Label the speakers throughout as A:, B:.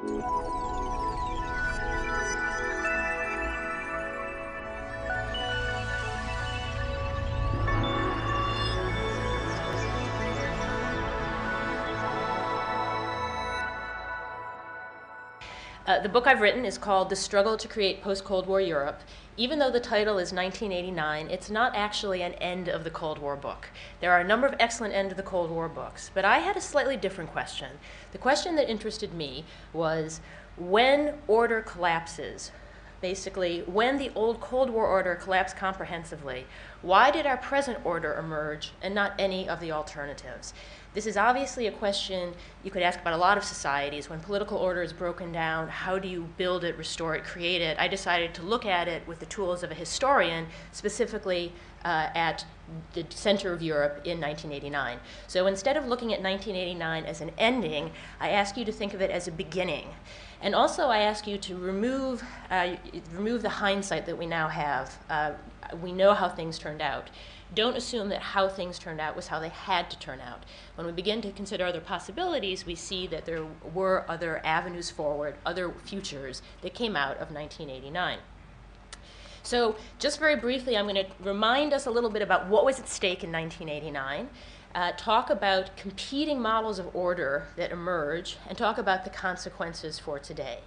A: The book I've written is called The Struggle to Create Post-Cold War Europe. Even though the title is 1989, it's not actually an end of the Cold War book. There are a number of excellent end of the Cold War books, but I had a slightly different question. The question that interested me was, when order collapses, basically when the old Cold War order collapsed comprehensively, why did our present order emerge and not any of the alternatives? This is obviously a question you could ask about a lot of societies. When political order is broken down, how do you build it, restore it, create it? I decided to look at it with the tools of a historian, specifically at the center of Europe in 1989. So instead of looking at 1989 as an ending, I ask you to think of it as a beginning. And also I ask you to remove the hindsight that we now have. We know how things turned out. Don't assume that how things turned out was how they had to turn out. When we begin to consider other possibilities, we see that there were other avenues forward, other futures that came out of 1989. So just very briefly, I'm going to remind us a little bit about what was at stake in 1989, talk about competing models of order that emerge, and talk about the consequences for today.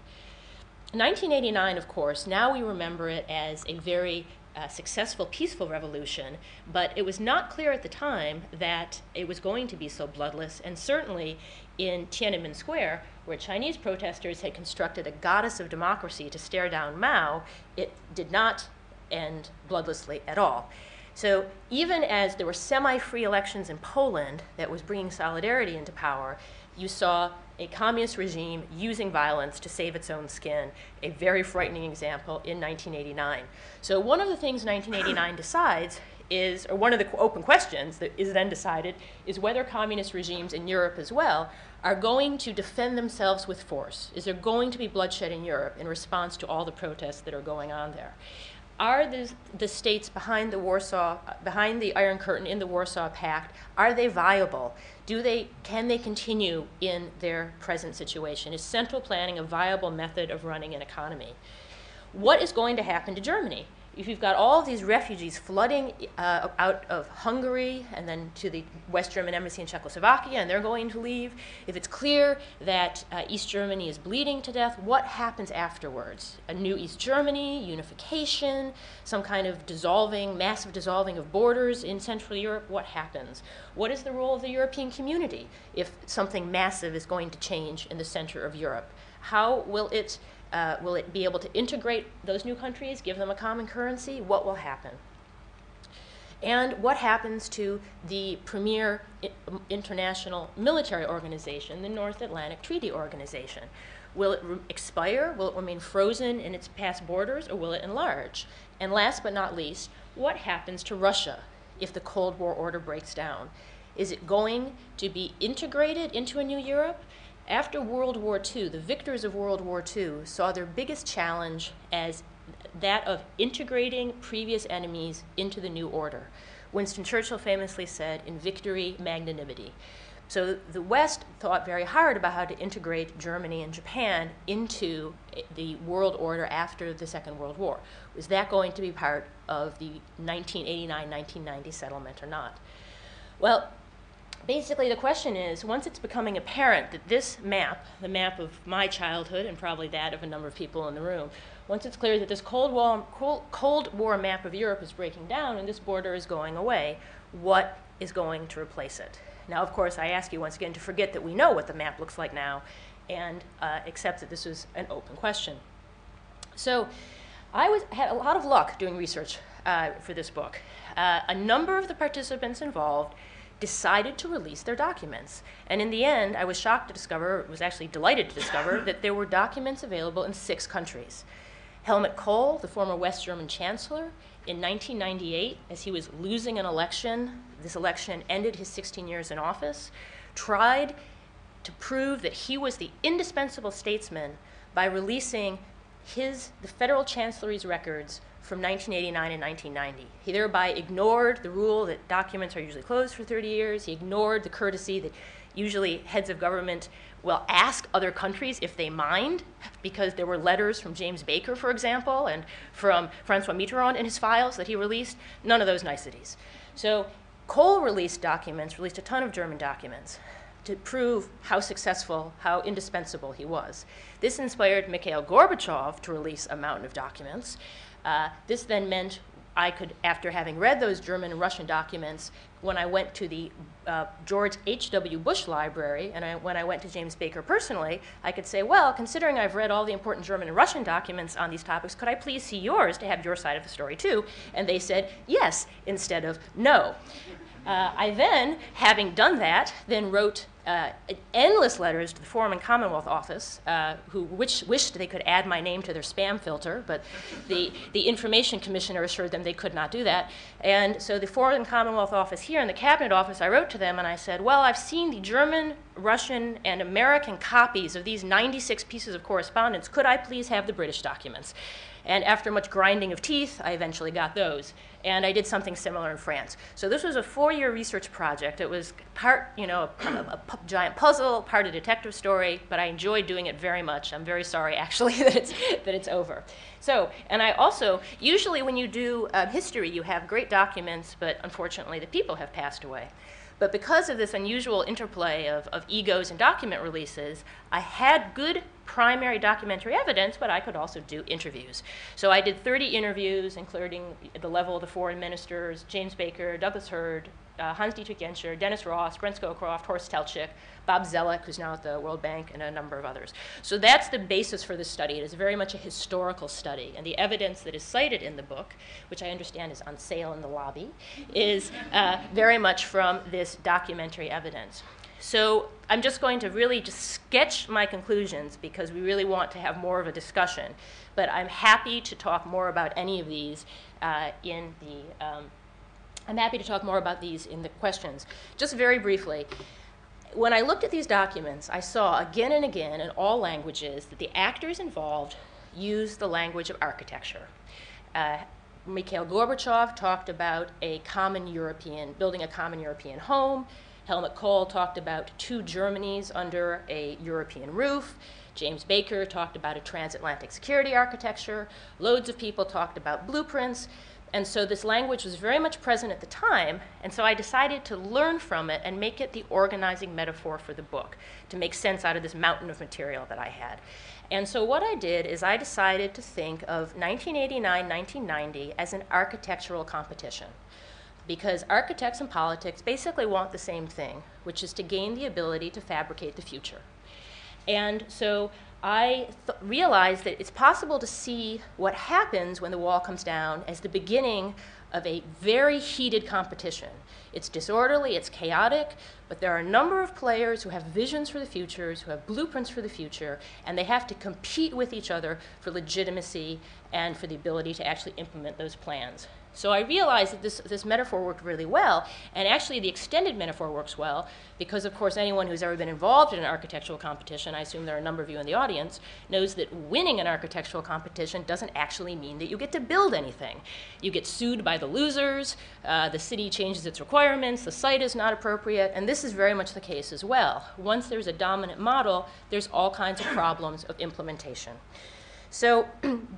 A: 1989, of course, now we remember it as a very successful, peaceful revolution, but it was not clear at the time that it was going to be so bloodless, and certainly in Tiananmen Square, where Chinese protesters had constructed a goddess of democracy to stare down Mao, it did not end bloodlessly at all. So even as there were semi-free elections in Poland that was bringing solidarity into power, you saw a communist regime using violence to save its own skin, a very frightening example in 1989. So one of the things 1989 decides is, or one of the open questions that is then decided, is whether communist regimes in Europe as well are going to defend themselves with force. Is there going to be bloodshed in Europe in response to all the protests that are going on there? Are the states behind the Iron Curtain in the Warsaw Pact, are they viable? Can they continue in their present situation? Is central planning a viable method of running an economy? What is going to happen to Germany? If you've got all of these refugees flooding out of Hungary and then to the West German embassy in Czechoslovakia, and they're going to leave, if it's clear that East Germany is bleeding to death, what happens afterwards? A new East Germany, unification, some kind of massive dissolving of borders in Central Europe, what happens? What is the role of the European community if something massive is going to change in the center of Europe? How will it be able to integrate those new countries, give them a common currency? What will happen? And what happens to the premier international military organization, the North Atlantic Treaty Organization? Will it expire? Will it remain frozen in its past borders, or will it enlarge? And last but not least, what happens to Russia if the Cold War order breaks down? Is it going to be integrated into a new Europe? After World War II, the victors of World War II saw their biggest challenge as that of integrating previous enemies into the new order. Winston Churchill famously said, "In victory, magnanimity." So the West thought very hard about how to integrate Germany and Japan into the world order after the Second World War. Was that going to be part of the 1989-1990 settlement or not? Well, basically, the question is, once it's becoming apparent that this map, the map of my childhood and probably that of a number of people in the room, once it's clear that this Cold War map of Europe is breaking down and this border is going away, what is going to replace it? Now, of course, I ask you once again to forget that we know what the map looks like now and accept that this is an open question. So I had a lot of luck doing research for this book. A number of the participants involved decided to release their documents. And in the end, I was shocked to discover, was actually delighted to discover, that there were documents available in 6 countries. Helmut Kohl, the former West German chancellor, in 1998, as he was losing an election, this election ended his 16 years in office, tried to prove that he was the indispensable statesman by releasing the federal chancellery's records from 1989 and 1990. He thereby ignored the rule that documents are usually closed for 30 years. He ignored the courtesy that usually heads of government well, ask other countries if they mind, because there were letters from James Baker, for example, and from Francois Mitterrand in his files that he released. None of those niceties. So Kohl released a ton of German documents to prove how successful, how indispensable he was. This inspired Mikhail Gorbachev to release a mountain of documents. This then meant I could, after having read those German and Russian documents, when I went to the George H.W. Bush Library, and when I went to James Baker personally, I could say, well, considering I've read all the important German and Russian documents on these topics, could I please see yours to have your side of the story too? And they said yes, instead of no. I then, having done that, then wrote endless letters to the Foreign and Commonwealth Office, who wished they could add my name to their spam filter, but the Information Commissioner assured them they could not do that. And so the Foreign and Commonwealth Office here and the Cabinet Office, I wrote to them and I said, well, I've seen the German, Russian, and American copies of these 96 pieces of correspondence. Could I please have the British documents? And after much grinding of teeth, I eventually got those. And I did something similar in France. So this was a 4-year research project. It was part, a giant puzzle, part a detective story, but I enjoyed doing it very much. I'm very sorry, actually, that it's over. So, and I also, usually when you do history, you have great documents, but unfortunately the people have passed away. But because of this unusual interplay of egos and document releases, I had good primary documentary evidence, but I could also do interviews. So I did 30 interviews, including at the level of the foreign ministers, James Baker, Douglas Hurd, Hans-Dietrich Genscher, Dennis Ross, Brent Scowcroft, Horst Teltschik, Bob Zellick, who's now at the World Bank, and a number of others. So that's the basis for this study. It is very much a historical study. And the evidence that is cited in the book, which I understand is on sale in the lobby, is very much from this documentary evidence. So I'm just going to really just sketch my conclusions because we really want to have more of a discussion. But I'm happy to talk more about any of these in the questions. Just very briefly, when I looked at these documents, I saw again and again in all languages that the actors involved used the language of architecture. Mikhail Gorbachev talked about building a common European home. Helmut Kohl talked about 2 Germanys under a European roof. James Baker talked about a transatlantic security architecture. Loads of people talked about blueprints. And so this language was very much present at the time, and so I decided to learn from it and make it the organizing metaphor for the book, to make sense out of this mountain of material that I had. And so what I did is I decided to think of 1989-1990 as an architectural competition, because architects and politics basically want the same thing, which is to gain the ability to fabricate the future. And so I realized that it's possible to see what happens when the wall comes down as the beginning of a very heated competition. It's disorderly, it's chaotic, but there are a number of players who have visions for the futures, who have blueprints for the future, and they have to compete with each other for legitimacy and for the ability to actually implement those plans. So I realized that this metaphor worked really well, and actually the extended metaphor works well because, of course, anyone who's ever been involved in an architectural competition, I assume there are a number of you in the audience, knows that winning an architectural competition doesn't actually mean that you get to build anything. You get sued by the losers, the city changes its requirements, the site is not appropriate, and this is very much the case as well. Once there's a dominant model, there's all kinds of problems of implementation. So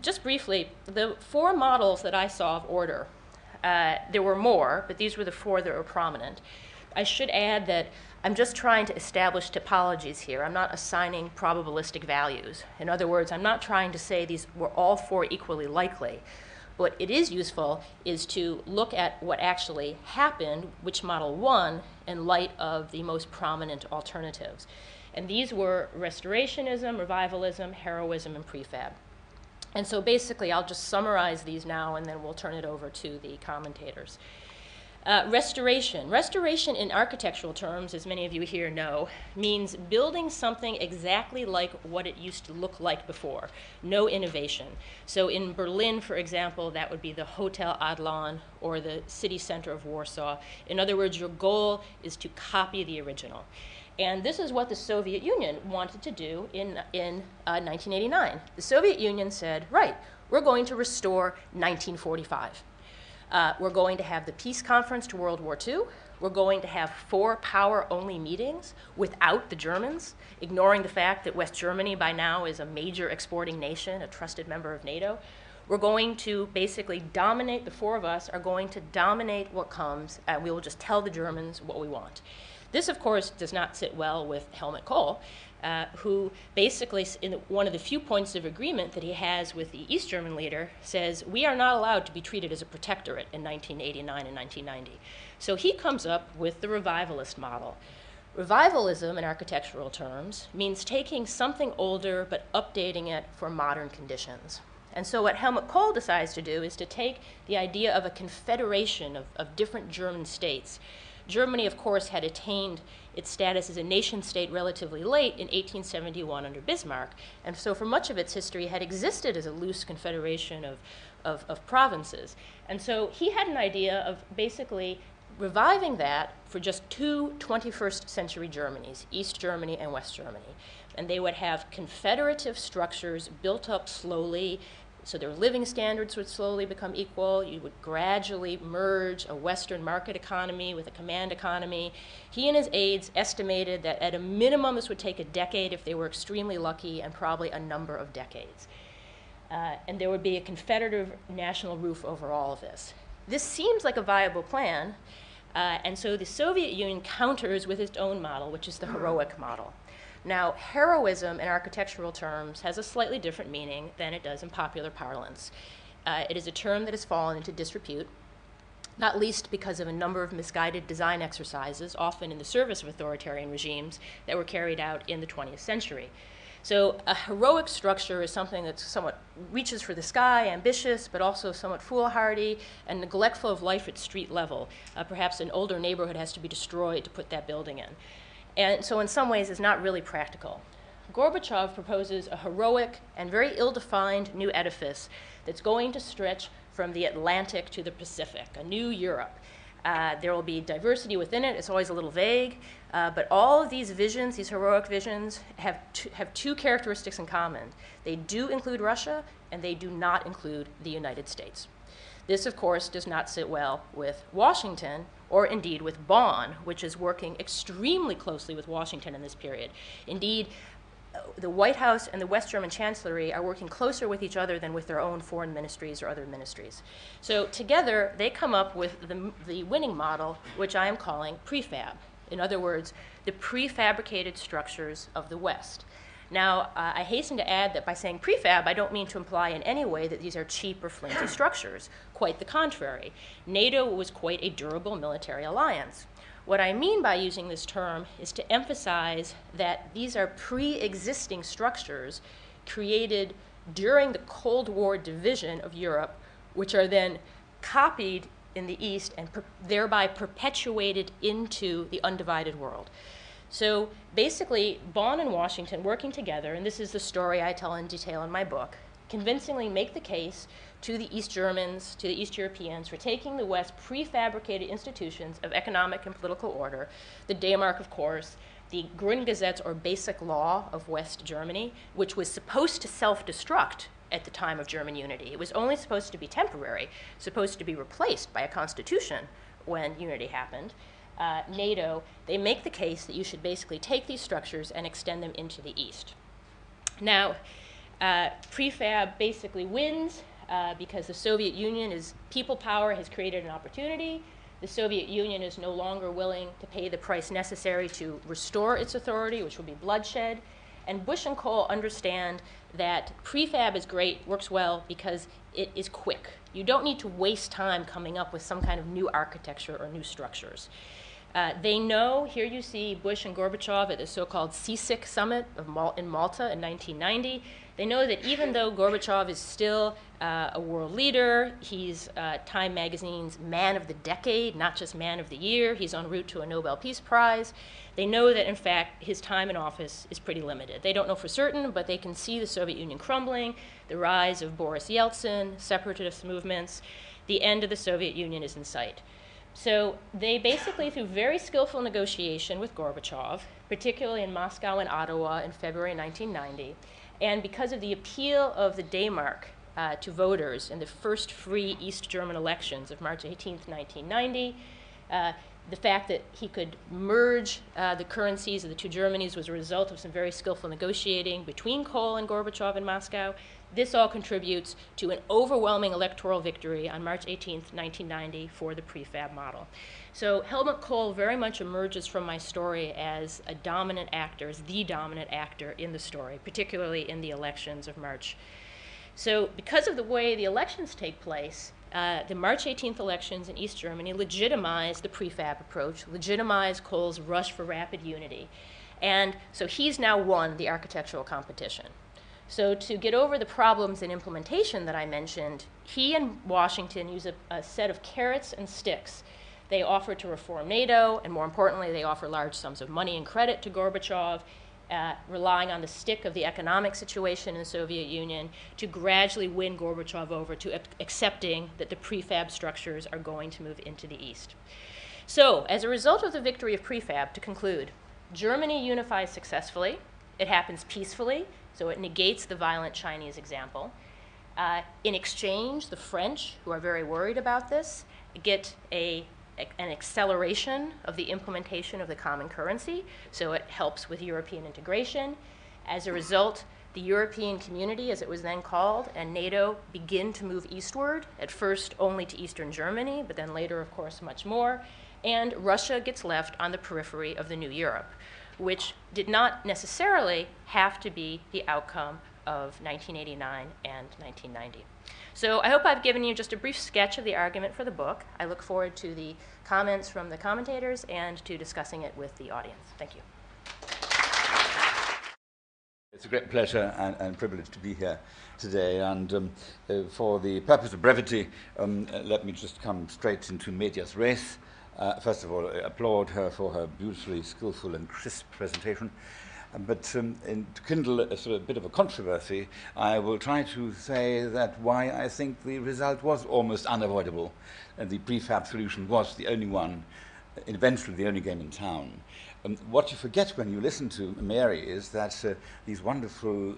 A: just briefly, the 4 models that I saw of order, there were more, but these were the 4 that were prominent. I should add that I'm just trying to establish topologies here. I'm not assigning probabilistic values. In other words, I'm not trying to say these were all 4 equally likely. What it is useful is to look at what actually happened, which model won, in light of the most prominent alternatives. And these were restorationism, revivalism, heroism, and prefab. And so basically, I'll just summarize these now, and then we'll turn it over to the commentators. Restoration. Restoration in architectural terms, as many of you here know, means building something exactly like what it used to look like before. No innovation. So in Berlin, for example, that would be the Hotel Adlon or the city center of Warsaw. In other words, your goal is to copy the original. And this is what the Soviet Union wanted to do in 1989. The Soviet Union said, right, we're going to restore 1945. We're going to have the peace conference to World War II. We're going to have 4 power-only meetings without the Germans, ignoring the fact that West Germany by now is a major exporting nation, a trusted member of NATO. We're going to basically dominate, the 4 of us are going to dominate what comes, and we will just tell the Germans what we want. This, of course, does not sit well with Helmut Kohl, who basically, in one of the few points of agreement that he has with the East German leader, says, we are not allowed to be treated as a protectorate in 1989 and 1990. So he comes up with the revivalist model. Revivalism, in architectural terms, means taking something older but updating it for modern conditions. And so what Helmut Kohl decides to do is to take the idea of a confederation of different German states. Germany, of course, had attained its status as a nation-state relatively late in 1871 under Bismarck, and so for much of its history had existed as a loose confederation of provinces. And so he had an idea of basically reviving that for just 2 21st century Germanys, East Germany and West Germany. And they would have confederative structures built up slowly, so their living standards would slowly become equal. You would gradually merge a Western market economy with a command economy. He and his aides estimated that at a minimum this would take a decade if they were extremely lucky, and probably a number of decades. And there would be a confederative national roof over all of this. This seems like a viable plan, and so the Soviet Union counters with its own model, which is the heroic model. Now, heroism in architectural terms has a slightly different meaning than it does in popular parlance. It is a term that has fallen into disrepute, not least because of a number of misguided design exercises, often in the service of authoritarian regimes, that were carried out in the 20th century. So a heroic structure is something that somewhat reaches for the sky, ambitious, but also somewhat foolhardy and neglectful of life at street level. Perhaps an older neighborhood has to be destroyed to put that building in. And so in some ways, it's not really practical. Gorbachev proposes a heroic and very ill-defined new edifice that's going to stretch from the Atlantic to the Pacific, a new Europe. There will be diversity within it. It's always a little vague. But all of these visions, these heroic visions, have 2 characteristics in common. They do include Russia, and they do not include the United States. This, of course, does not sit well with Washington, or indeed with Bonn, which is working extremely closely with Washington in this period. Indeed, the White House and the West German Chancellery are working closer with each other than with their own foreign ministries or other ministries. So together, they come up with the winning model, which I am calling prefab. In other words, the prefabricated structures of the West. Now, I hasten to add that by saying prefab, I don't mean to imply in any way that these are cheap or flimsy structures. Quite the contrary. NATO was quite a durable military alliance. What I mean by using this term is to emphasize that these are pre-existing structures created during the Cold War division of Europe, which are then copied in the East and thereby perpetuated into the undivided world. So basically, Bonn and Washington working together, and this is the story I tell in detail in my book, convincingly make the case to the East Germans, to the East Europeans, for taking the West's prefabricated institutions of economic and political order, the Daymark, of course, the Grundgesetz, or basic law of West Germany, which was supposed to self-destruct at the time of German unity. It was only supposed to be temporary, supposed to be replaced by a constitution when unity happened. NATO, they make the case that you should basically take these structures and extend them into the East. Now, prefab basically wins because the Soviet Union is people power has created an opportunity. The Soviet Union is no longer willing to pay the price necessary to restore its authority, which would be bloodshed. And Bush and Kohl understand that prefab is great, works well, because it is quick. You don't need to waste time coming up with some kind of new architecture or new structures. They know, here you see Bush and Gorbachev at the so-called CSIC summit in Malta in 1990. They know that even though Gorbachev is still a world leader, he's Time magazine's man of the decade, not just man of the year, he's en route to a Nobel Peace Prize. They know that, in fact, his time in office is pretty limited. They don't know for certain, but they can see the Soviet Union crumbling, the rise of Boris Yeltsin, separatist movements. The end of the Soviet Union is in sight. So they basically, through very skillful negotiation with Gorbachev, particularly in Moscow and Ottawa in February 1990, and because of the appeal of the Daymark to voters in the first free East German elections of March 18th, 1990. The fact that he could merge the currencies of the two Germanys was a result of some very skillful negotiating between Kohl and Gorbachev in Moscow. This all contributes to an overwhelming electoral victory on March 18th, 1990 for the prefab model. So Helmut Kohl very much emerges from my story as a dominant actor, as the dominant actor in the story, particularly in the elections of March. So because of the way the elections take place, the March 18th elections in East Germany legitimized the prefab approach, legitimized Kohl's rush for rapid unity. And so he's now won the architectural competition. So to get over the problems in implementation that I mentioned, he and Washington use a set of carrots and sticks. They offer to reform NATO, and more importantly, they offer large sums of money and credit to Gorbachev, relying on the stick of the economic situation in the Soviet Union to gradually win Gorbachev over to accepting that the prefab structures are going to move into the East. So, as a result of the victory of prefab, to conclude, Germany unifies successfully. It happens peacefully, so it negates the violent Chinese example. In exchange, the French, who are very worried about this, get an acceleration of the implementation of the common currency, so it helps with European integration. As a result, the European community, as it was then called, and NATO begin to move eastward, at first only to Eastern Germany, but then later, of course, much more. And Russia gets left on the periphery of the new Europe, which did not necessarily have to be the outcome of 1989 and 1990. So I hope I've given you just a brief sketch of the argument for the book. I look forward to the comments from the commentators and to discussing it with the audience. Thank you.
B: It's a great pleasure and privilege to be here today, and for the purpose of brevity, let me just come straight into medias res. First of all, applaud her for her beautifully skillful and crisp presentation. But to kindle a sort of bit of a controversy, I will try to say that why I think the result was almost unavoidable, and the prefab solution was the only one, eventually the only game in town. What you forget when you listen to Mary is that these wonderful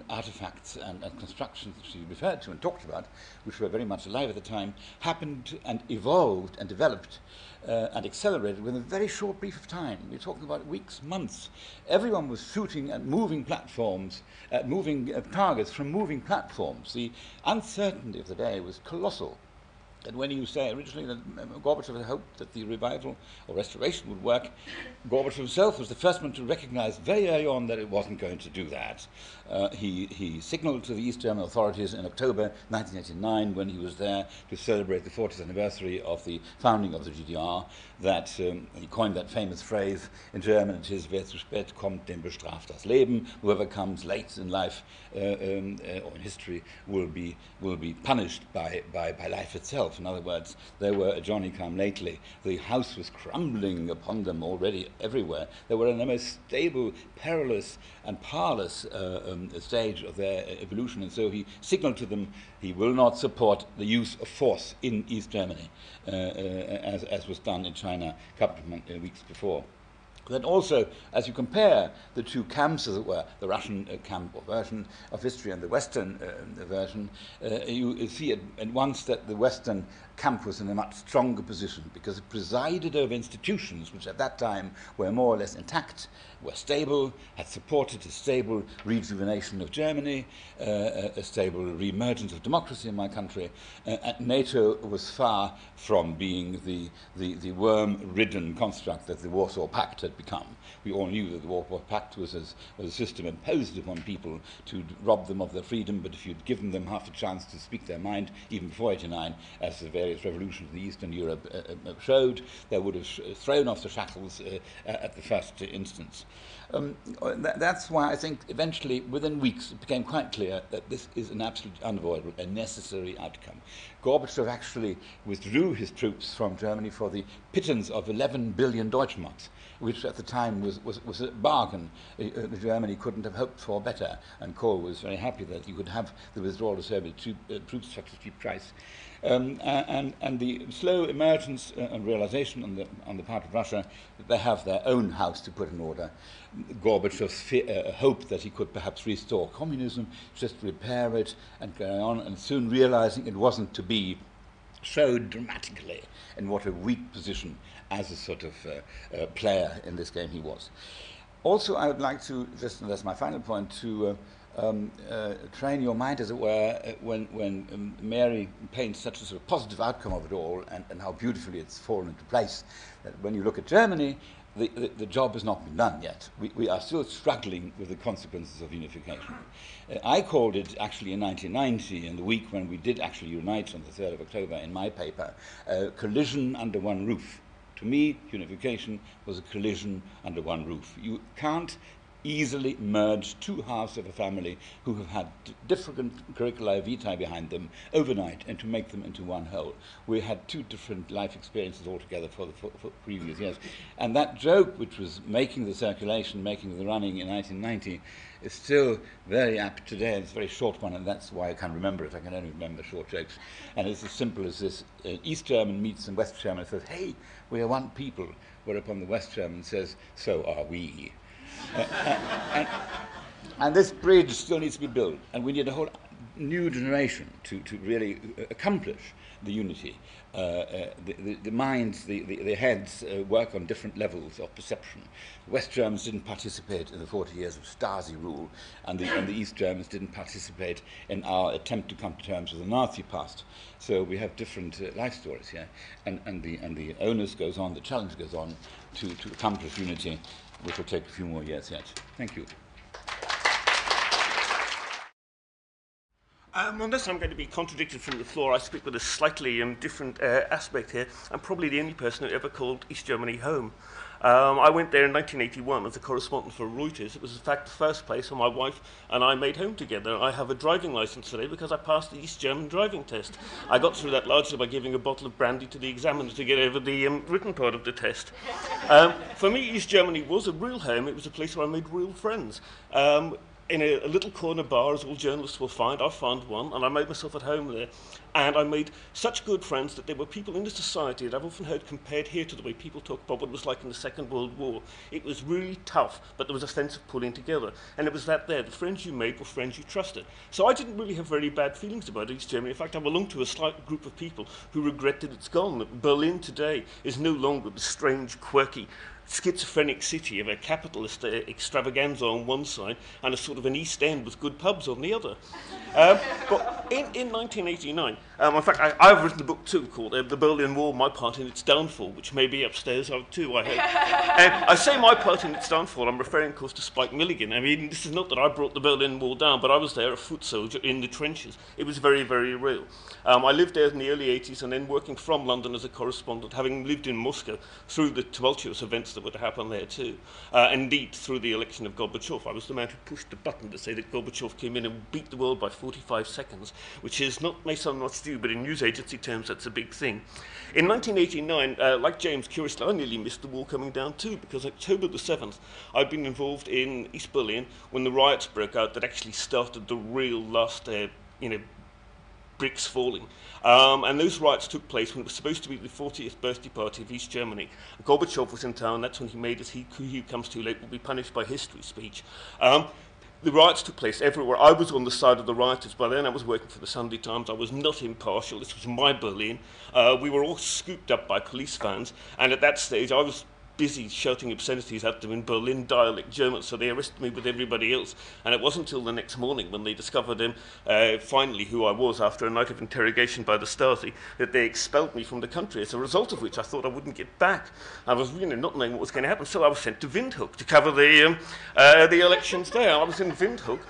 B: artifacts and constructions that she referred to and talked about, which were very much alive at the time, happened and evolved and developed and accelerated within a very short brief of time. We're talking about weeks, months. Everyone was shooting at moving platforms, at moving targets from moving platforms. The uncertainty of the day was colossal. And when you say originally that Gorbachev had hoped that the revival or restoration would work, Gorbachev himself was the first one to recognize very early on that it wasn't going to do that. He signaled to the East German authorities in October 1989, when he was there to celebrate the 40th anniversary of the founding of the GDR, that he coined that famous phrase in German, it is, wer zu spät kommt, dem bestraft das Leben. Whoever comes late in life or in history will be punished by life itself. In other words, they were a Johnny-come-lately. The house was crumbling upon them already everywhere. They were in the most stable, perilous, and parlous stage of their evolution, and so he signaled to them he will not support the use of force in East Germany, as was done in China a couple of weeks before. Then also, as you compare the two camps, as it were, the Russian camp or version of history and the Western version, you see at once that the Western camp was in a much stronger position because it presided over institutions which at that time were more or less intact, were stable, had supported a stable rejuvenation of Germany, a stable re-emergence of democracy in my country, and NATO was far from being the worm-ridden construct that the Warsaw Pact had become. We all knew that the Warsaw Pact was a system imposed upon people to rob them of their freedom, but if you'd given them half a chance to speak their mind, even before '89, as the various revolutions in Eastern Europe showed, they would have thrown off the shackles at the first instance. That's why I think eventually, within weeks, it became quite clear that this is an absolutely unavoidable and necessary outcome. Gorbachev actually withdrew his troops from Germany for the pittance of 11 billion Deutschmarks, which at the time was a bargain. Germany couldn't have hoped for better, and Kohl was very happy that he could have the withdrawal of Soviet troops at such a cheap price. And the slow emergence and realization on the part of Russia that they have their own house to put in order. Gorbachev's hope that he could perhaps restore communism, just repair it and go on, and soon realizing it wasn't to be, showed dramatically in what a weak position as a sort of player in this game he was. Also, I would like to, just, and that's my final point, to train your mind, as it were, when Mary paints such a sort of positive outcome of it all, and how beautifully it's fallen into place. That when you look at Germany, the job has not been done yet. We are still struggling with the consequences of unification. I called it actually in 1990, in the week when we did actually unite on the 3rd of October in my paper, collision under one roof. To me, unification was a collision under one roof. You can't easily merge two halves of a family who have had different curricula vitae behind them overnight and to make them into one whole. We had two different life experiences altogether for previous years. And that joke, which was making the circulation, making the running in 1990, is still very apt today. It's a very short one, and that's why I can't remember it. I can only remember short jokes. And it's as simple as this. East German meets some West German and says, "Hey, we are one people," whereupon the West German says, "So are we." And this bridge still needs to be built, and we need a whole new generation to really accomplish the unity. The minds, the heads work on different levels of perception. West Germans didn't participate in the 40 years of Stasi rule, and the East Germans didn't participate in our attempt to come to terms with the Nazi past. So we have different life stories here, and the onus goes on, the challenge goes on to accomplish unity, which will take a few more years yet. Thank you.
C: On this, I'm going to be contradicted from the floor. I speak with a slightly different aspect here. I'm probably the only person who ever called East Germany home. I went there in 1981 as a correspondent for Reuters. It was, in fact, the first place where my wife and I made home together. I have a driving license today because I passed the East German driving test. I got through that largely by giving a bottle of brandy to the examiner to get over the written part of the test. For me, East Germany was a real home. It was a place where I made real friends. In a little corner bar, as all journalists will find, I found one, and I made myself at home there. And I made such good friends that there were people in the society that I've often heard compared here to the way people talk about what it was like in the Second World War. It was really tough, but there was a sense of pulling together. And it was that there. The friends you made were friends you trusted. So I didn't really have very bad feelings about East Germany. In fact, I belong to a slight group of people who regret that it's gone. That Berlin today is no longer the strange, quirky, schizophrenic city of a capitalist extravaganza on one side and a sort of an East End with good pubs on the other. But in 1989, in fact, I've written a book too called The Berlin Wall, My Part in Its Downfall, which may be upstairs too, I hope. I say my part in its downfall, I'm referring, of course, to Spike Milligan. I mean, this is not that I brought the Berlin Wall down, but I was there, a foot soldier in the trenches. It was very, very real. I lived there in the early 80s and then working from London as a correspondent, having lived in Moscow through the tumultuous events that would happen there too. Indeed, through the election of Gorbachev, I was the man who pushed the button to say that Gorbachev came in and beat the world by 45 seconds, which is not, may sound much to you, but in news agency terms, that's a big thing. In 1989, like James, curiously, I nearly missed the wall coming down too, because October the 7th, I'd been involved in East Berlin when the riots broke out that actually started the real last, bricks falling. And those riots took place when it was supposed to be the 40th birthday party of East Germany. Gorbachev was in town. That's when he made his "He who comes too late will be punished by history" speech. The riots took place everywhere. I was on the side of the rioters. By then I was working for the Sunday Times. I was not impartial. This was my Berlin. We were all scooped up by police vans. And at that stage I was busy shouting obscenities at them in Berlin dialect German, so they arrested me with everybody else. And it wasn't until the next morning when they discovered finally who I was after a night of interrogation by the Stasi, that they expelled me from the country, as a result of which I thought I wouldn't get back. I was really not knowing what was going to happen, so I was sent to Windhoek to cover the elections there. I was in Windhoek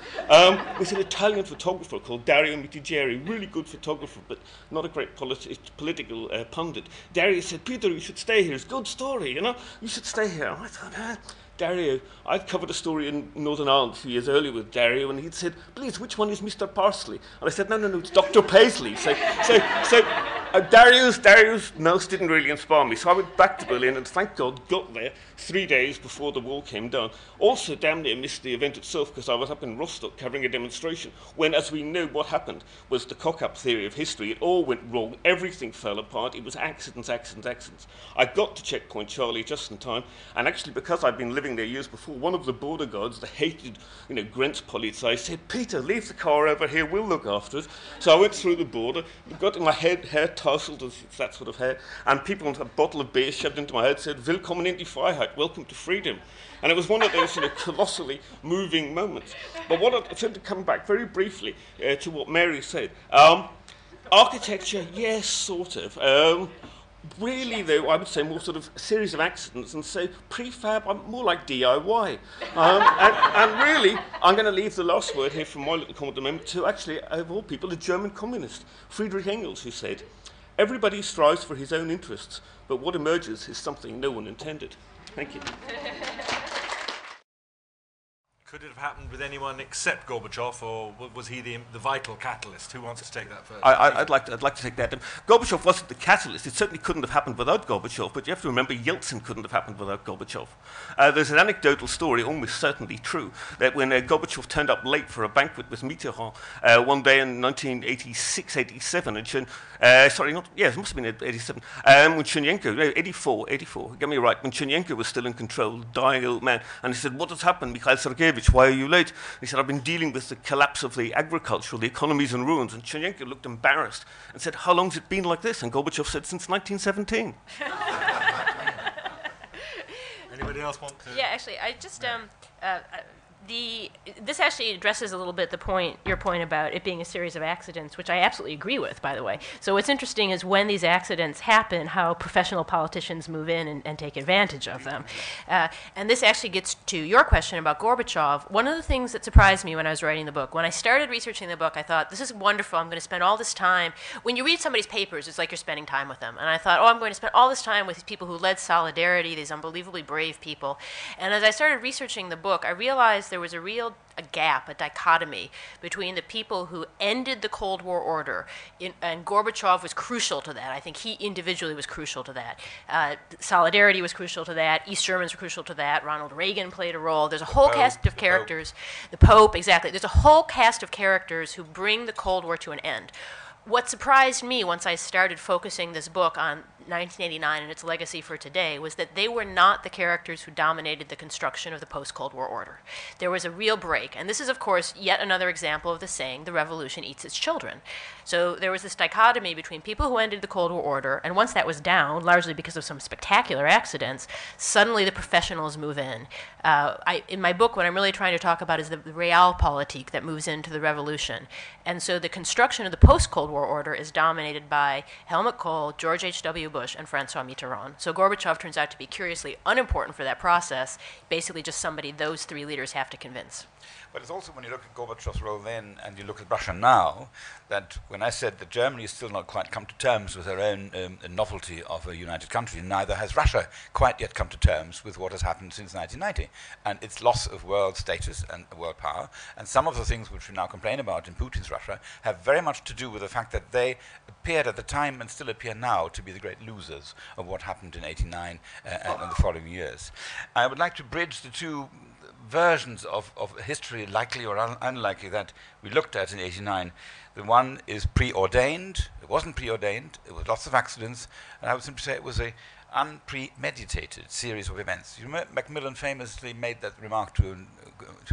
C: with an Italian photographer called Dario Mitigieri, really good photographer, but not a great political pundit. Dario said, "Peter, you should stay here. It's a good story, you know. You should stay here." I thought, Dario, I'd covered a story in Northern Ireland a few years earlier with Dario, and he'd said, "Please, which one is Mr. Parsley?" And I said, no, it's Dr. Paisley. So Darius Mills didn't really inspire me, so I went back to Berlin and thank God got there 3 days before the wall came down. Also damn near missed the event itself because I was up in Rostock covering a demonstration when, as we know, what happened was the cock-up theory of history. It all went wrong, everything fell apart, it was accidents. I got to Checkpoint Charlie just in time, and actually because I'd been living there years before, one of the border guards, the hated, Grenzpolizei, said, "Peter, leave the car over here, we'll look after it." So I went through the border, got my hair tousled, as that sort of hair, and people with a bottle of beer shoved into my head said, "Willkommen in die Freiheit, welcome to freedom." And it was one of those colossally moving moments. But what I said to come back very briefly to what Mary said. Architecture, yes, sort of. Really, though, I would say more sort of a series of accidents, and say prefab, I'm more like DIY. And really, I'm going to leave the last word here from my little comment at the moment to actually, of all people, a German communist, Friedrich Engels, who said, "Everybody strives for his own interests, but what emerges is something no one intended." Thank you.
D: Could it have happened with anyone except Gorbachev, or was he the vital catalyst? Who wants to take that first?
C: I'd like to take that. Gorbachev wasn't the catalyst. It certainly couldn't have happened without Gorbachev, but you have to remember Yeltsin couldn't have happened without Gorbachev. There's an anecdotal story, almost certainly true, that when Gorbachev turned up late for a banquet with Mitterrand one day in 1986, 87, and it must have been 87, when Chernenko, 84, get me right, when Chernenko was still in control, dying old man, and he said, "What has happened, Mikhail Sergeyevich? Why are you late?" He said, "I've been dealing with the collapse of the agriculture, the economy's in ruins." And Chernenko looked embarrassed and said, "How long's it been like this?" And Gorbachev said, "Since 1917.
D: Anybody else want to?
A: Yeah, actually, I just this actually addresses a little bit your point about it being a series of accidents, which I absolutely agree with, by the way. So what's interesting is when these accidents happen, how professional politicians move in and take advantage of them. And this actually gets to your question about Gorbachev. One of the things that surprised me when I was writing the book, when I started researching the book, I thought, this is wonderful, I'm going to spend all this time. When you read somebody's papers, it's like you're spending time with them. And I thought, I'm going to spend all this time with these people who led Solidarity, these unbelievably brave people. And as I started researching the book, I realized there was a gap, a dichotomy between the people who ended the Cold War order, and Gorbachev was crucial to that. I think he individually was crucial to that. Solidarity was crucial to that. East Germans were crucial to that. Ronald Reagan played a role. There's a whole cast of characters. The Pope, exactly. There's a whole cast of characters who bring the Cold War to an end. What surprised me once I started focusing this book on 1989 and its legacy for today was that they were not the characters who dominated the construction of the post-Cold War order. There was a real break. And this is, of course, yet another example of the saying, the revolution eats its children. So there was this dichotomy between people who ended the Cold War order, and once that was down, largely because of some spectacular accidents, suddenly the professionals move in. In my book, what I'm really trying to talk about is the realpolitik that moves into the revolution. And so the construction of the post-Cold War order is dominated by Helmut Kohl, George H.W. Bush, and Francois Mitterrand. So Gorbachev turns out to be curiously unimportant for that process, basically just somebody those three leaders have to convince.
B: But it's also when you look at Gorbachev's role then and you look at Russia now, that when I said that Germany has still not quite come to terms with her own novelty of a united country, neither has Russia quite yet come to terms with what has happened since 1990 and its loss of world status and world power. And some of the things which we now complain about in Putin's Russia have very much to do with the fact that they appeared at the time and still appear now to be the great losers of what happened in '89 and the following years. I would like to bridge the two versions of history, likely or unlikely, that we looked at in '89. The one is preordained. It wasn't preordained. It was lots of accidents. And I would simply say it was a unpremeditated series of events. You remember Macmillan famously made that remark to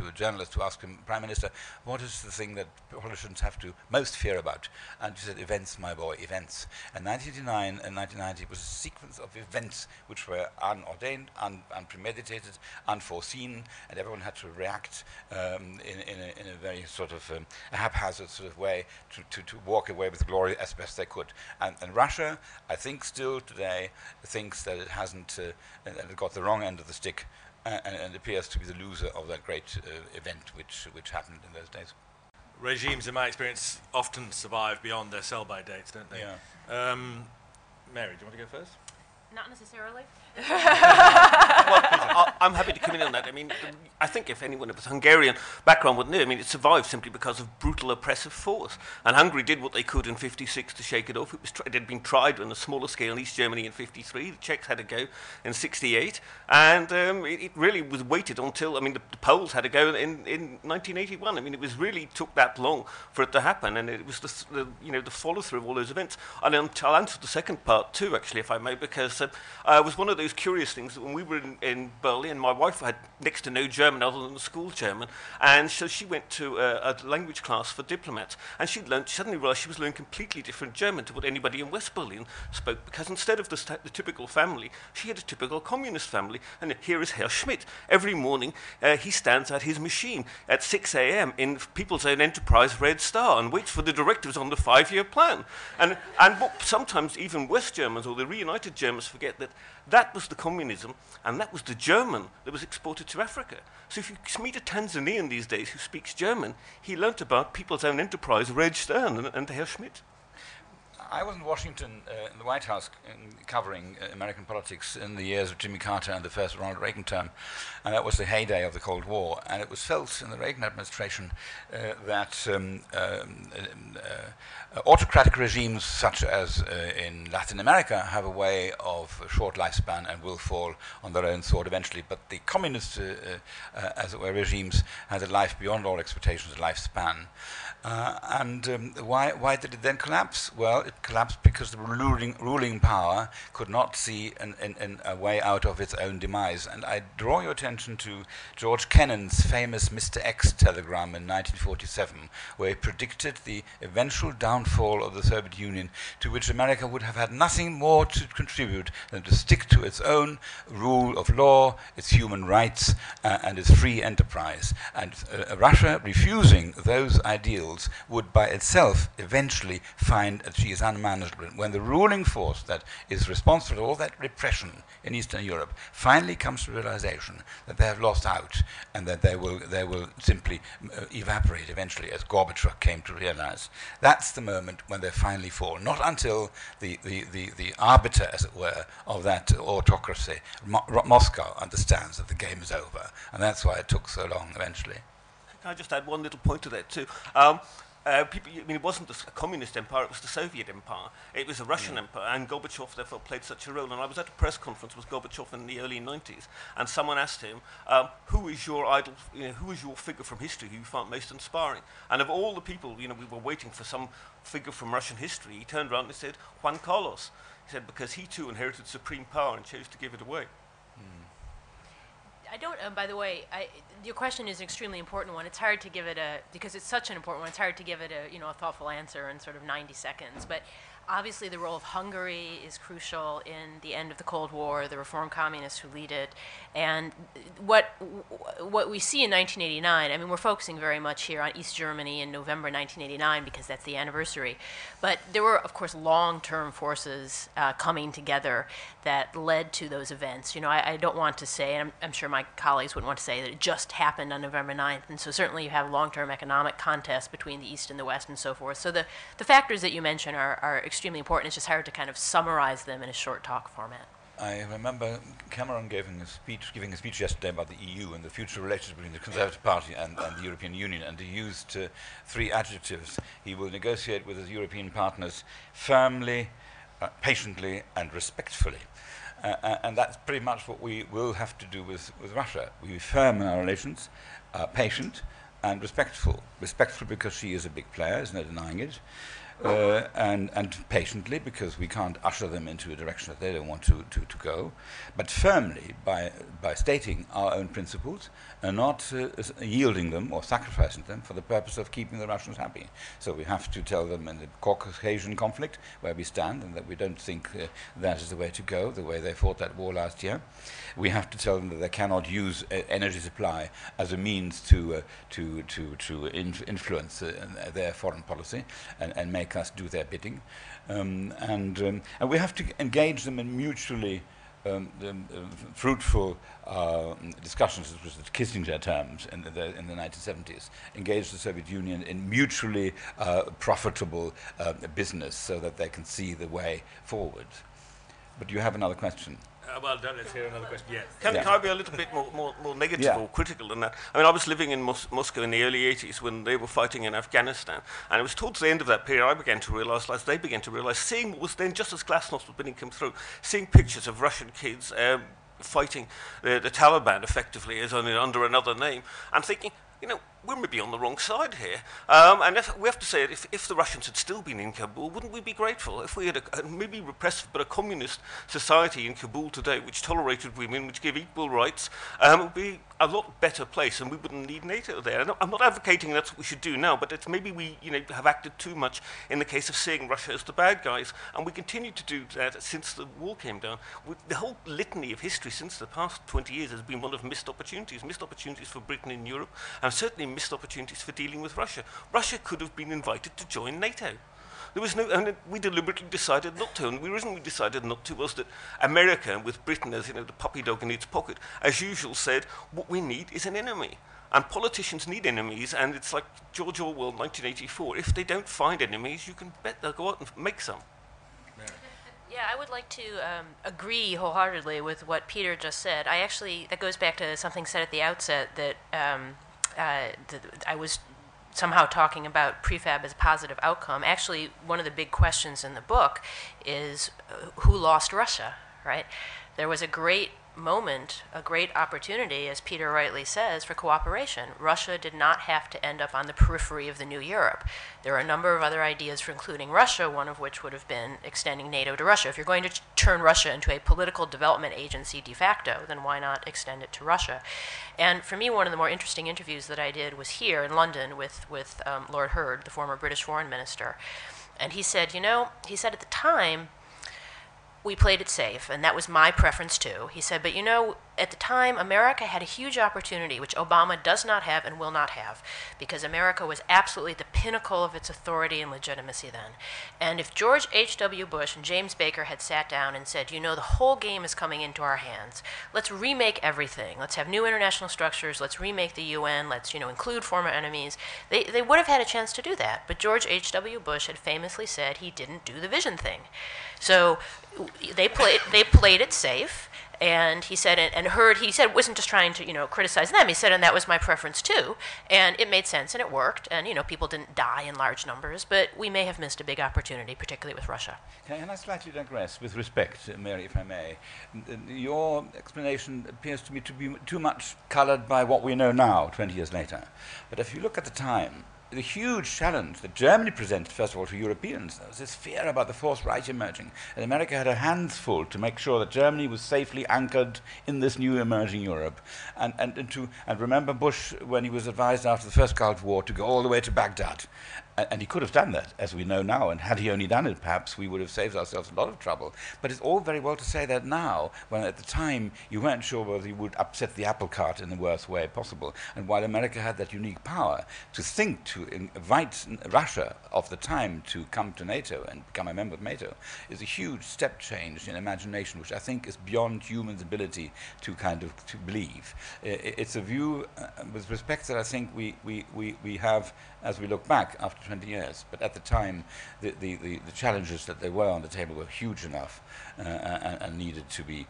B: a journalist who asked him, "Prime Minister, what is the thing that politicians have to most fear about?" And he said, "Events, my boy, events." And 1989 and 1990 was a sequence of events which were unordained, unpremeditated, unforeseen, and everyone had to react in a very sort of a haphazard sort of way to walk away with glory as best they could. And Russia, I think still today, thinks that it hasn't that it got the wrong end of the stick and appears to be the loser of that great event which happened in those days.
D: Regimes, in my experience, often survive beyond their sell-by dates, don't they?
B: Yeah.
D: Mary, do you want to go first?
A: Not necessarily.
C: I'm happy to come in on that. I mean, I think if anyone of a Hungarian background would know, I mean, it survived simply because of brutal oppressive force. And Hungary did what they could in 56 to shake it off. It had been tried on a smaller scale in East Germany in 53. The Czechs had to go in 68. And it really was waited until, I mean, the Poles had to go in 1981. I mean, it was really took that long for it to happen. And it was the follow through of all those events. And I'll answer the second part too, actually, if I may, because it was one of those curious things that when we were in Berlin, my wife had next to no German other than the school German, and so she went to a language class for diplomats, and suddenly realized she was learning completely different German to what anybody in West Berlin spoke, because instead of the typical family, she had a typical communist family. And here is Herr Schmidt. Every morning he stands at his machine at 6 a.m. in People's Own Enterprise Red Star and waits for the directives on the 5-year plan. And what sometimes even West Germans or the reunited Germans forget, that was the communism and that was the German that was exported to Africa. So if you meet a Tanzanian these days who speaks German, he learnt about People's Own Enterprise, Red Stern, and Herr Schmidt.
B: I was in Washington, in the White House, covering American politics in the years of Jimmy Carter and the first Ronald Reagan term, and that was the heyday of the Cold War. And it was felt in the Reagan administration that autocratic regimes, such as in Latin America, have a way of short lifespan and will fall on their own sword eventually. But the communist, as it were, regimes had a life beyond all expectations, a lifespan. Why did it then collapse? Well, it collapsed because the ruling power could not see a way out of its own demise. And I draw your attention to George Kennan's famous Mr. X telegram in 1947, where he predicted the eventual downfall of the Soviet Union, to which America would have had nothing more to contribute than to stick to its own rule of law, its human rights, and its free enterprise. And Russia, refusing those ideals, would by itself eventually find that she is unmanageable. When the ruling force that is responsible for all that repression in Eastern Europe finally comes to realization that they have lost out and that they will simply evaporate eventually, as Gorbachev came to realize, that's the moment when they finally fall. Not until the arbiter, as it were, of that autocracy, Moscow, understands that the game is over. And that's why it took so long eventually.
C: Can I just add one little point to that too? It wasn't a communist empire, it was the Soviet empire. It was a Russian empire, and Gorbachev therefore played such a role. And I was at a press conference with Gorbachev in the early 90s, and someone asked him, who is your idol, who is your figure from history who you found most inspiring? And of all the people, we were waiting for some figure from Russian history, he turned around and said, Juan Carlos. He said, because he too inherited supreme power and chose to give it away.
A: I don't, by the way, your question is an extremely important one. It's hard to give it because it's such an important one, it's hard to give it a thoughtful answer in sort of 90 seconds. But obviously the role of Hungary is crucial in the end of the Cold War, the reform communists who lead it. And what we see in 1989, I mean, we're focusing very much here on East Germany in November 1989 because that's the anniversary. But there were, of course, long-term forces coming together that led to those events. I don't want to say, and I'm sure my colleagues wouldn't want to say that it just happened on November 9th. And so certainly you have long-term economic contests between the East and the West and so forth. So the factors that you mentioned are extremely important. It's just hard to kind of summarize them in a short talk format.
B: I remember Cameron giving a speech yesterday about the EU and the future relations between the Conservative Party and the European Union, and he used 3 adjectives. He will negotiate with his European partners firmly, patiently, and respectfully. And that's pretty much what we will have to do with Russia. We be firm in our relations, patient, and respectful. Respectful because she is a big player, there's no denying it. And patiently, because we can't usher them into a direction that they don't want to go, but firmly by stating our own principles and not yielding them or sacrificing them for the purpose of keeping the Russians happy. So we have to tell them in the Caucasian conflict where we stand and that we don't think that is the way to go, the way they fought that war last year. We have to tell them that they cannot use energy supply as a means to influence their foreign policy and make us do their bidding, and we have to engage them in mutually fruitful discussions, which was the Kissinger terms in the 1970s. Engage the Soviet Union in mutually profitable business, so that they can see the way forward. But you have another question.
D: Well, let's hear another question. Yeah.
C: Can I be a little bit more negative or critical than that? I mean, I was living in Moscow in the early 80s when they were fighting in Afghanistan, and it was towards the end of that period I began to realise, as they began to realise, seeing what was then just as Glasnost was beginning to come through, seeing pictures of Russian kids fighting the Taliban effectively as only under another name, and thinking, you know, we're maybe on the wrong side here. And we have to say, if the Russians had still been in Kabul, wouldn't we be grateful? If we had a maybe repressive but a communist society in Kabul today, which tolerated women, which gave equal rights, it would be a lot better place, and we wouldn't need NATO there. I'm not advocating that's what we should do now, but it's maybe we, have acted too much in the case of seeing Russia as the bad guys, and we continue to do that since the wall came down. The whole litany of history since the past 20 years has been one of missed opportunities for Britain in Europe, and certainly missed opportunities for dealing with Russia. Russia could have been invited to join NATO. There was no, and we deliberately decided not to. And the reason we decided not to was that America, with Britain as the puppy dog in its pocket, as usual said, what we need is an enemy. And politicians need enemies, and it's like George Orwell, 1984. If they don't find enemies, you can bet they'll go out and make some.
A: Yeah, I would like to agree wholeheartedly with what Peter just said. That goes back to something said at the outset that I was somehow talking about prefab as a positive outcome. Actually, one of the big questions in the book is who lost Russia, right? There was a great moment, a great opportunity, as Peter rightly says, for cooperation. Russia did not have to end up on the periphery of the new Europe. There are a number of other ideas for including Russia, one of which would have been extending NATO to Russia. If you're going to turn Russia into a political development agency de facto, then why not extend it to Russia? And for me, one of the more interesting interviews that I did was here in London with Lord Hurd, the former British foreign minister. And he said, at the time, we played it safe, and that was my preference too. He said, but at the time, America had a huge opportunity, which Obama does not have and will not have, because America was absolutely at the pinnacle of its authority and legitimacy then. And if George H.W. Bush and James Baker had sat down and said, the whole game is coming into our hands. Let's remake everything. Let's have new international structures. Let's remake the UN. Let's, include former enemies. They would have had a chance to do that. But George H.W. Bush had famously said he didn't do the vision thing. So they played it safe. And he said, and Hurd, he said, wasn't just trying to, criticize them. He said, and that was my preference too. And it made sense and it worked. And, people didn't die in large numbers, but we may have missed a big opportunity, particularly with Russia.
B: Can I slightly digress with respect, Mary, if I may? Your explanation appears to me to be too much colored by what we know now, 20 years later. But if you look at the time, the huge challenge that Germany presented, first of all, to Europeans, there was this fear about the Fourth Reich emerging. And America had her hands full to make sure that Germany was safely anchored in this new emerging Europe. And remember Bush, when he was advised after the first Gulf War, to go all the way to Baghdad. And he could have done that, as we know now, and had he only done it, perhaps we would have saved ourselves a lot of trouble. But it's all very well to say that now, when at the time you weren't sure whether you would upset the apple cart in the worst way possible. And while America had that unique power to think to invite Russia of the time to come to NATO and become a member of NATO is a huge step change in imagination, which I think is beyond humans' ability to to believe. It's a view with respect that I think we have as we look back after 20 years. But at the time, the challenges that they were on the table were huge enough and needed to be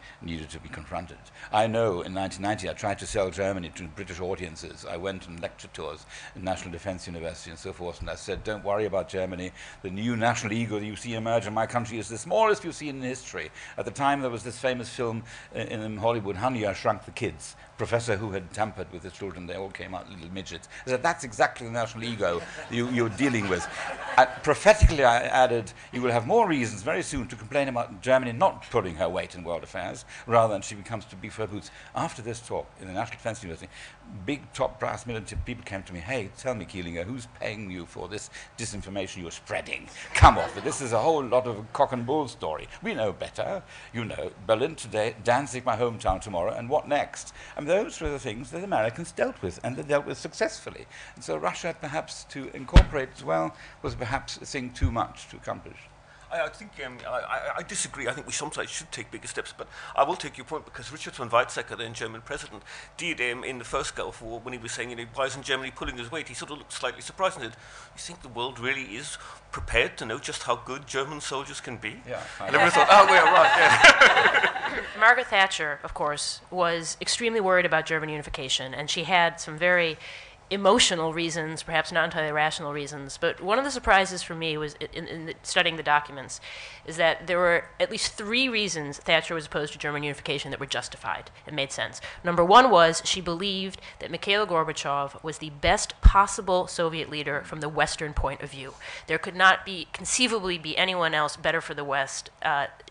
B: confronted. I know in 1990 I tried to sell Germany to British audiences. I went on lecture tours in National Defense University and so forth, and I said, don't worry about Germany. The new national ego that you see emerge in my country is the smallest you've seen in history. At the time there was this famous film in Hollywood, Honey, I Shrunk the Kids. Professor who had tampered with the children, they all came out little midgets. I said, that's exactly the national ego you're dealing with. Prophetically, I added, you will have more reasons very soon to complain about Germany not pulling her weight in world affairs, rather than she becomes to beef her boots. After this talk in the National Defense University, big top brass military people came to me, hey, tell me, Kielinger, who's paying you for this disinformation you're spreading? Come off it. This is a whole lot of a cock and bull story. We know better. Berlin today, Danzig, my hometown, tomorrow, and what next? Those were the things that Americans dealt with, and they dealt with successfully. And so Russia, perhaps to incorporate as well, was perhaps a thing too much to accomplish.
C: I think I disagree. I think we sometimes should take bigger steps, but I will take your point, because Richard von Weizsäcker, then German president, did in the first Gulf War, when he was saying, why isn't Germany pulling his weight, he sort of looked slightly surprised and said, you think the world really is prepared to know just how good German soldiers can be?
B: Yeah.
C: And everyone thought, oh, we're right, yeah.
A: Margaret Thatcher, of course, was extremely worried about German unification, and she had some very emotional reasons, perhaps not entirely rational reasons. But one of the surprises for me was in studying the documents is that there were at least 3 reasons Thatcher was opposed to German unification that were justified. It made sense. Number 1 was she believed that Mikhail Gorbachev was the best possible Soviet leader from the Western point of view. There could not conceivably be anyone else better for the West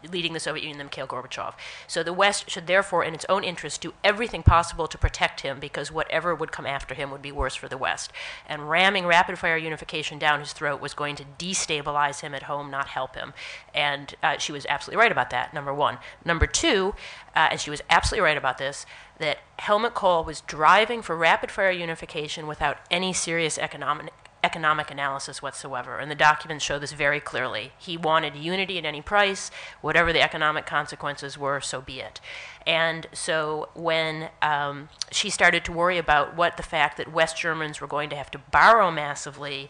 A: leading the Soviet Union than Mikhail Gorbachev. So the West should therefore, in its own interest, do everything possible to protect him, because whatever would come after him would be worse for the West. And ramming rapid-fire unification down his throat was going to destabilize him at home, not help him. And she was absolutely right about that, number 1. Number 2, and she was absolutely right about this, that Helmut Kohl was driving for rapid-fire unification without any serious economic analysis whatsoever, and the documents show this very clearly. He wanted unity at any price. Whatever the economic consequences were, so be it. And so when she started to worry about what the fact that West Germans were going to have to borrow massively,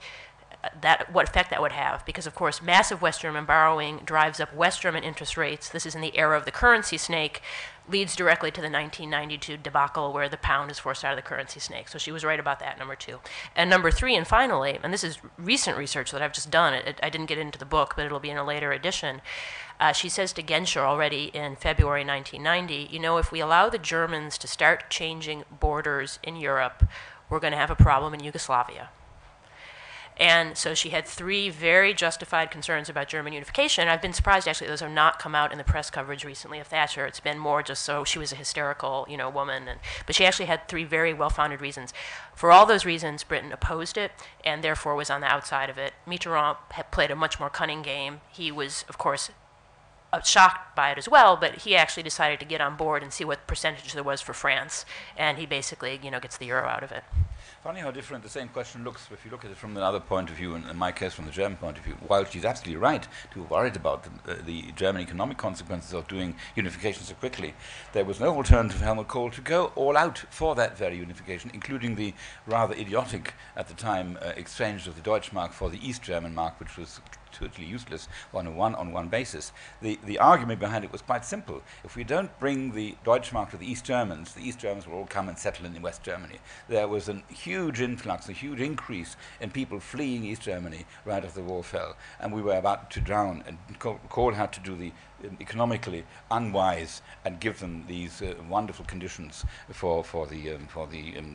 A: what effect that would have, because of course massive West German borrowing drives up West German interest rates. This is in the era of the currency snake, leads directly to the 1992 debacle where the pound is forced out of the currency snake. So she was right about that, number 2. And number 3, and finally, and this is recent research that I've just done, I didn't get into the book, but it'll be in a later edition, she says to Genscher already in February 1990, you know, if we allow the Germans to start changing borders in Europe, we're going to have a problem in Yugoslavia. And so she had 3 very justified concerns about German unification. I've been surprised, actually, those have not come out in the press coverage recently of Thatcher. It's been more just so she was a hysterical, woman. But she actually had 3 very well-founded reasons. For all those reasons, Britain opposed it and therefore was on the outside of it. Mitterrand had played a much more cunning game. He was, of course, shocked by it as well, but he actually decided to get on board and see what percentage there was for France. And he basically, gets the euro out of it.
B: Funny how different the same question looks if you look at it from another point of view, and in my case from the German point of view. While she's absolutely right to be worried about the German economic consequences of doing unification so quickly, there was no alternative for Helmut Kohl to go all out for that very unification, including the rather idiotic, at the time, exchange of the Deutschmark for the East German mark, which was totally useless on a one-on-one basis. The argument behind it was quite simple. If we don't bring the Deutschmark to the East Germans will all come and settle in West Germany. There was a huge influx, a huge increase in people fleeing East Germany right after the war fell, and we were about to drown, and Kohl had to do the economically unwise and give them these wonderful conditions for the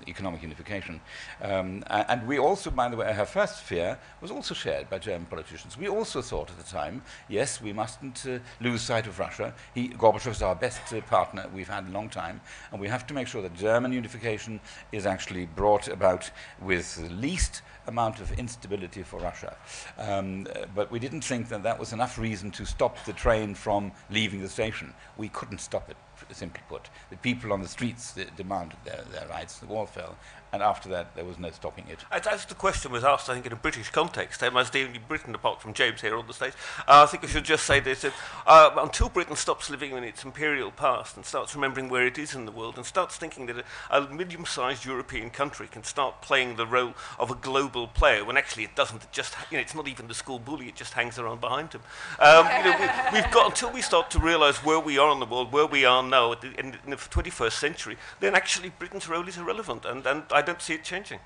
B: economic unification. And we also, by the way, her first fear was also shared by German politicians. We also thought at the time, yes, we mustn't lose sight of Russia. Gorbachev is our best partner we've had in a long time, and we have to make sure that German unification is actually brought about with the least amount of instability for Russia. But we didn't think that that was enough reason to stop the train from leaving the station. We couldn't stop it, simply put. The people on the streets demanded their rights. The wall fell, and after that there was no stopping it.
C: As the question was asked, I think in a British context, as the only Briton apart from James here on the stage, I think I should just say this, that until Britain stops living in its imperial past and starts remembering where it is in the world and starts thinking that a medium-sized European country can start playing the role of a global player, when actually it doesn't, it's not even the school bully, it just hangs around behind him. We've got, until we start to realise where we are in the world, where we are now in the 21st century, then actually Britain's role is irrelevant, and I don't see it changing.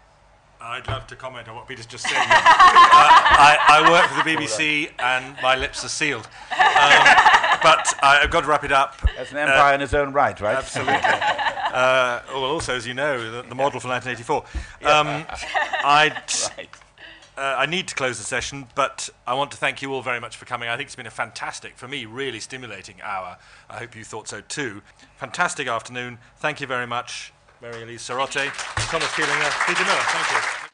D: I'd love to comment on what Peter's just said. I work for the BBC and my lips are sealed. But I've got to wrap it up.
B: As an empire in its own right, right?
D: Absolutely. Well, also, as you know, the model from 1984. I need to close the session, but I want to thank you all very much for coming. I think it's been a fantastic, for me, really stimulating hour. I hope you thought so too. Fantastic afternoon. Thank you very much. Mary Elise Sarotte, Thomas Kielinger, Peter Miller. Thank you.